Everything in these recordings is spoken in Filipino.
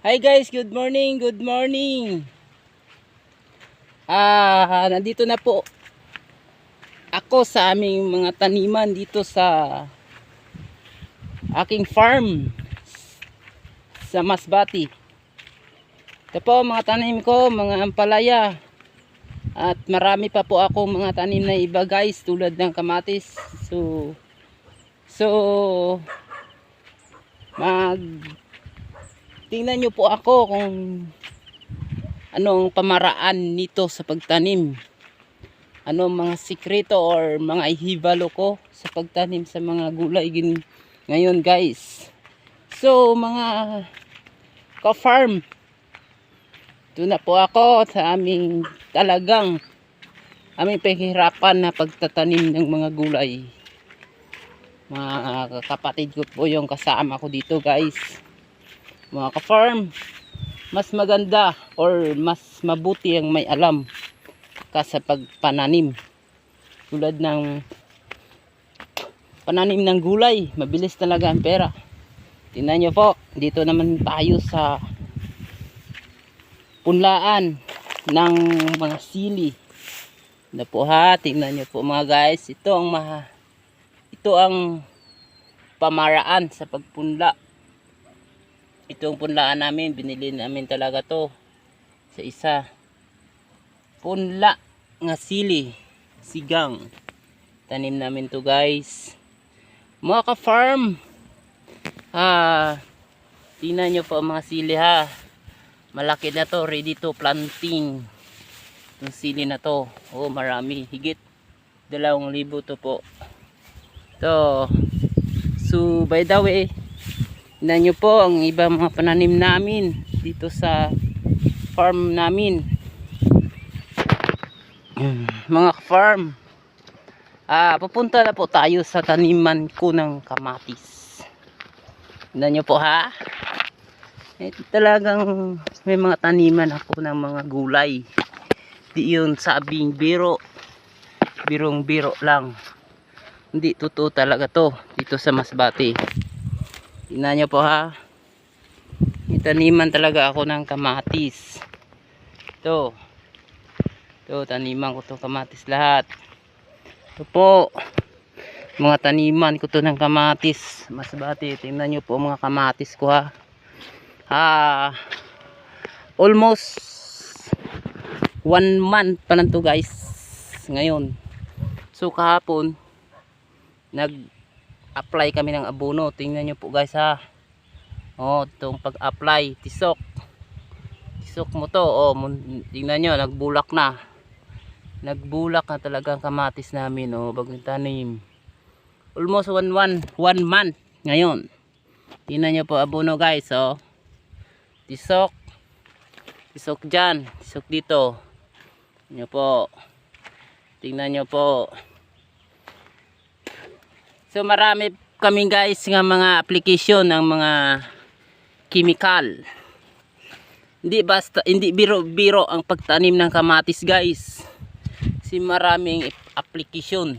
Hi guys, good morning, good morning. Nandito na po ako sa aming mga taniman dito sa aking farm sa Masbati. Ito po mga tanim ko, mga ampalaya. At marami pa po ako mga tanim na iba guys, tulad ng kamatis. So tingnan nyo po ako kung anong pamaraan nito sa pagtanim, anong mga sikreto or mga ihibalo ko sa pagtanim sa mga gulay ngayon guys. So mga ka-farm, ito na po ako sa aming paghihirapan na pagtatanim ng mga gulay. Mga kapatid ko po yung kasama ko dito guys. Mga ka-farm, mas maganda or mas mabuti ang may alam sa pagpananim. Tulad ng pananim ng gulay, mabilis talaga ang pera. Tingnan nyo po, dito naman tayo sa punlaan ng mga sili. Na po ha, tingnan nyo po mga guys, ito ang pamaraan sa pagpunla. Itong punlaan namin, binili namin talaga to sa isa. Punla nga sili, sigang. Tanim namin to guys. Mga ka-farm, tingnan nyo po mga sili ha. Malaki na to, ready to planting. Itong sili na to, oh marami, higit 2,000 to po. So by the way, tingnan nyo po ang ibang mga pananim namin dito sa farm namin. Mga farm, pupunta na po tayo sa taniman ko ng kamatis. Tingnan nyo po ha. Ito talagang may mga taniman ako ng mga gulay. Di yun sabing biro, birong biro lang. Hindi, totoo talaga to dito sa Masbati. Tingnan nyo po ha. Itaniman talaga ako ng kamatis. Ito, taniman ko to kamatis lahat. Ito po, mga taniman ko to ng kamatis Masbati. Tingnan nyo po mga kamatis ko ha. Almost 1 month pa lang to guys ngayon. So kahapon nag-apply kami ng abono. Tingnan nyo po guys ha. Itong pag-apply, tisok mo to. Tingnan nyo, nagbulak na talaga ang kamatis namin. Bagong tanim. Almost 1 month ngayon. Tingnan nyo po abono guys. Tisok dyan, tisok dito. Tingnan nyo po. So marami kami guys nga mga application ng mga chemical. Hindi biro ang pagtanim ng kamatis guys. Kasi maraming application.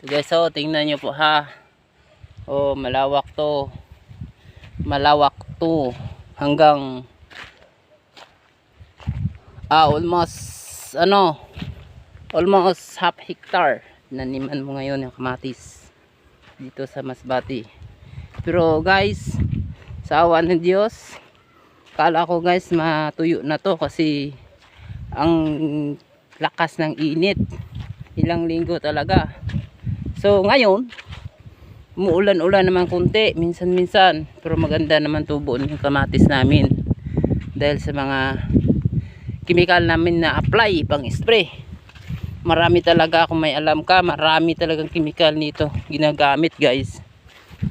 So guys, tingnan nyo po ha. Malawak to hanggang almost half hectare naniman mo ngayon yung kamatis dito sa Masbati. Pero guys, sa awa ng Diyos, kala ko guys matuyo na to kasi ang lakas ng init, ilang linggo talaga. So ngayon umuulan-ulan naman konti minsan-minsan, pero maganda naman tubo yung kamatis namin dahil sa mga chemical namin na apply pang spray. Marami talaga, kung may alam ka, marami talagang chemical nito ginagamit guys.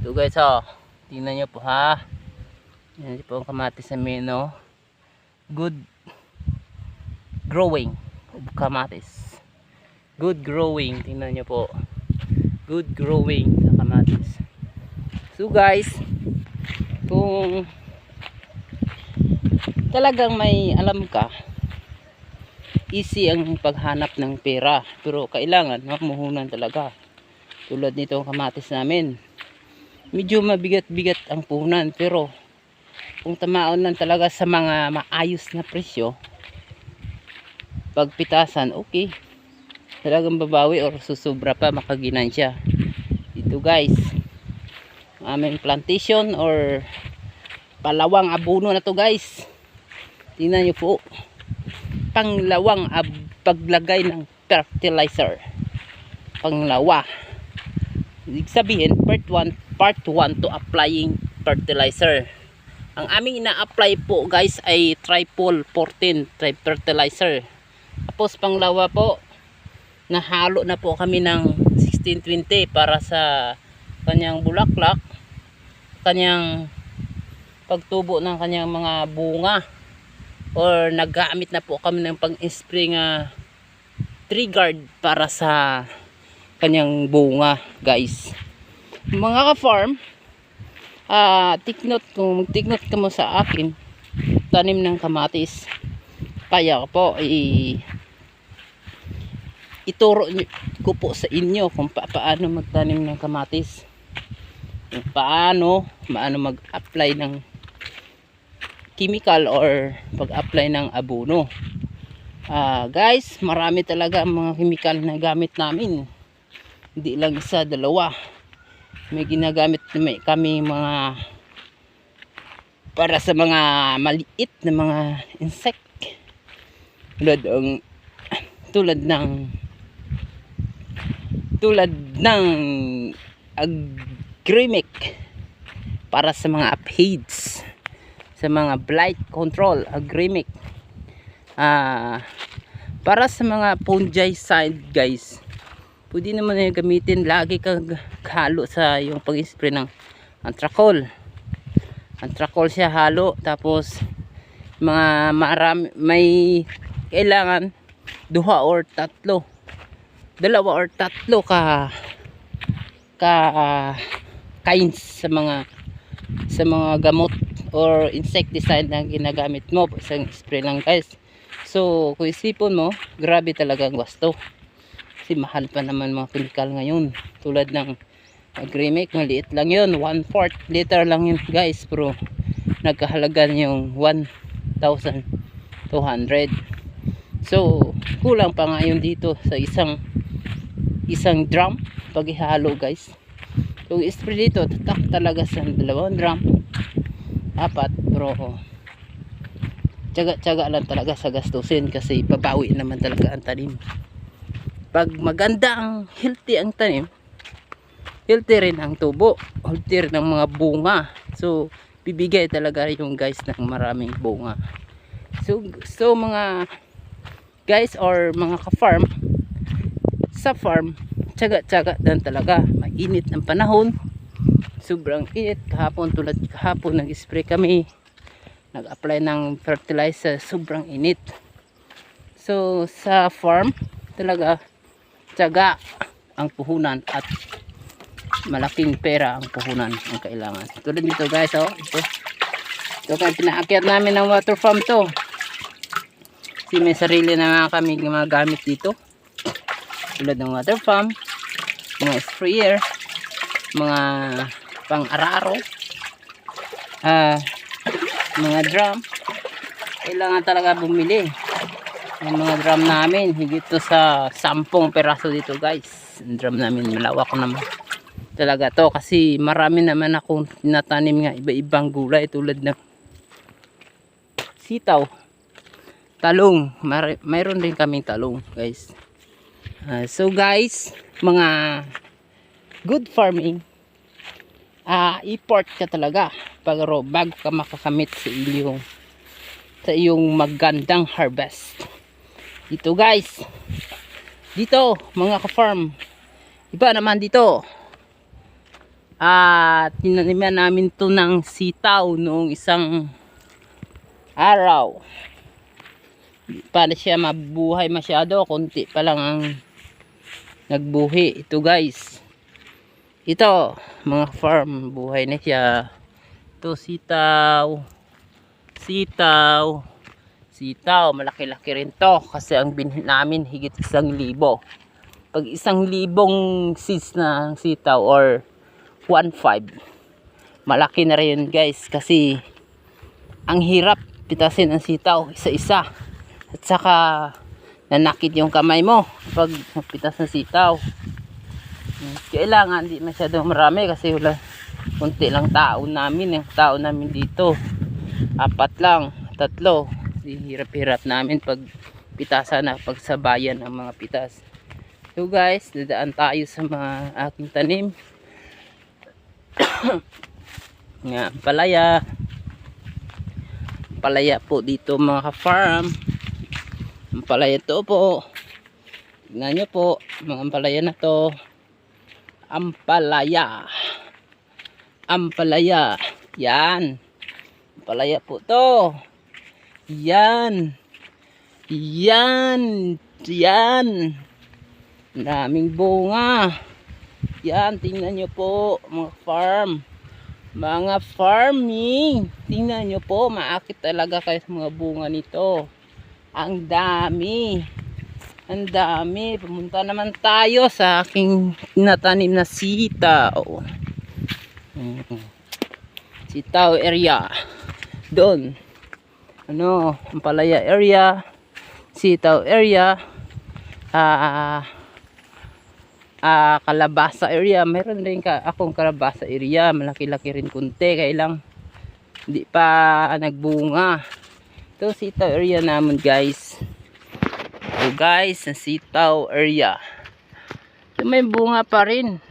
Ito guys tingnan nyo po ha. Yan po ang kamatis namin good growing of kamatis. Good growing, tingnan nyo po. Good growing sa kamatis. So guys, kung talagang may alam ka, easy ang paghanap ng pera, pero kailangan muhunan talaga. Tulad nito ang kamatis namin, medyo mabigat-bigat ang puhunan, pero kung tamaon lang talaga sa mga maayos na presyo, pagpitasan, okay, talagang babawi or susubra pa, makaginansya. Dito guys, aming plantation or palawang abono na to guys. Tingnan nyo po, panglawang paglagay ng fertilizer, panglawa. Ibig sabihin part 1 to applying fertilizer. Ang aming ina-apply po guys ay triple 14 fertilizer. Tapos panglawa po, nahalo na po kami ng 1620 para sa kanyang bulaklak, kanyang pagtubo ng kanyang mga bunga, or naggamit na po kami ng pang-spray nga tree guard para sa kanyang bunga guys. Mga ka-farm, take note, kung take note ka mo sa akin tanim ng kamatis, kaya po ituro ko po sa inyo kung paano magtanim ng kamatis, kung paano mag-apply ng chemical or pag-apply ng abono. Guys, marami talaga ang mga chemical na gamit namin, hindi lang isa, dalawa. May ginagamit kami mga para sa mga maliit na mga insect, tulad ng agremic para sa mga aphids, sa mga blight control, agremic. Para sa mga fungicide guys, pwede naman yung gamitin, lagi kang halo sa yung pag-spray ng antrakol siya halo. Tapos marami, may kailangan dalawa or tatlo ka kinds sa mga gamot or insecticide na ginagamit mo. Isang spray lang guys. So kung isipon mo, grabe talaga ang gasto, kasi mahal pa naman mga chemical ngayon. Tulad ng agremic, maliit lang yun, 1/4 liter lang yun guys, pero nagkahalaga yung 1,200. So kulang pa nga yun dito sa isang drum pag ihalo guys. So spray dito, tatak talaga sa 2 drum, 4, pero tiyaga lang talaga sa gastusin, kasi pabawi naman talaga ang tanim. Pag maganda ang healthy ang tanim, healthy rin ang tubo, healthy rin ang mga bunga. So bibigay talaga yung guys ng maraming bunga. So mga guys or mga ka-farm, sa farm, tiyaga dan talaga. Mainit ang panahon, sobrang init. Tulad kahapon nag-spray kami, nag-apply ng fertilizer, sobrang init. So sa farm talaga, tiyaga ang puhunan at malaking pera ang puhunan ang kailangan. Tulad dito guys, ito kaya pinaakyat namin ng water farm to, kasi may sarili na kami mga gamit dito, tulad ng water farm, mga sprayer, mga pang araro, mga drum. Kailangan talaga bumili. Yung mga drum namin, higit to sa 10 peraso dito guys. Yung drum namin, malawak naman talaga to, kasi marami naman akong tinatanim nga iba-ibang gulay, tulad ng sitaw, talong. Mayroon din kaming talong guys. So guys, mga good farming, import ka talaga bago ka makakamit sa iyong magandang harvest. Dito guys, dito mga ka-farm, iba naman dito. Tinaniman namin to ng sitaw noong isang araw. Hindi pa na siya mabuhay masyado, konti pa lang ang nagbuhi. Ito guys, ito mga farm, buhay na siya. Ito sitaw, malaki-laki rin to, kasi ang binhi namin higit 1,000. Pag 1,000 seeds na sitaw or 1,500, malaki na rin guys, kasi ang hirap pitasin ang sitaw isa-isa. At saka nanakit yung kamay mo pag pitas ng sitaw. Kailangan di masyadong marami kasi wala, kunti lang tao namin. Yung tao namin dito 4 lang, 3. Di hirap-hirap namin pag pitasan na pagsabayan ng mga pitas. So guys, dadaan tayo sa mga aking tanim. Nga, palaya po dito mga ka-farm. Ang palaya to po, tignan nyo po mga palaya na to. Ampalaya, yan, palaya po to, yan, daming bunga. Yan, tingnan nyo po mga farming, tingnan nyo po, maakit talaga kayo sa mga bunga nito. Ang dami. Pumunta naman tayo sa aking natanim na sitaw. Sitaw area. Doon. Ampalaya area, sitaw area, kalabasa area. Mayroon rin akong kalabasa area, malaki-laki rin kunti, kaya lang hindi pa nagbunga. Ito sitaw area naman guys. So guys, ang sitaw area, ito may bunga pa rin.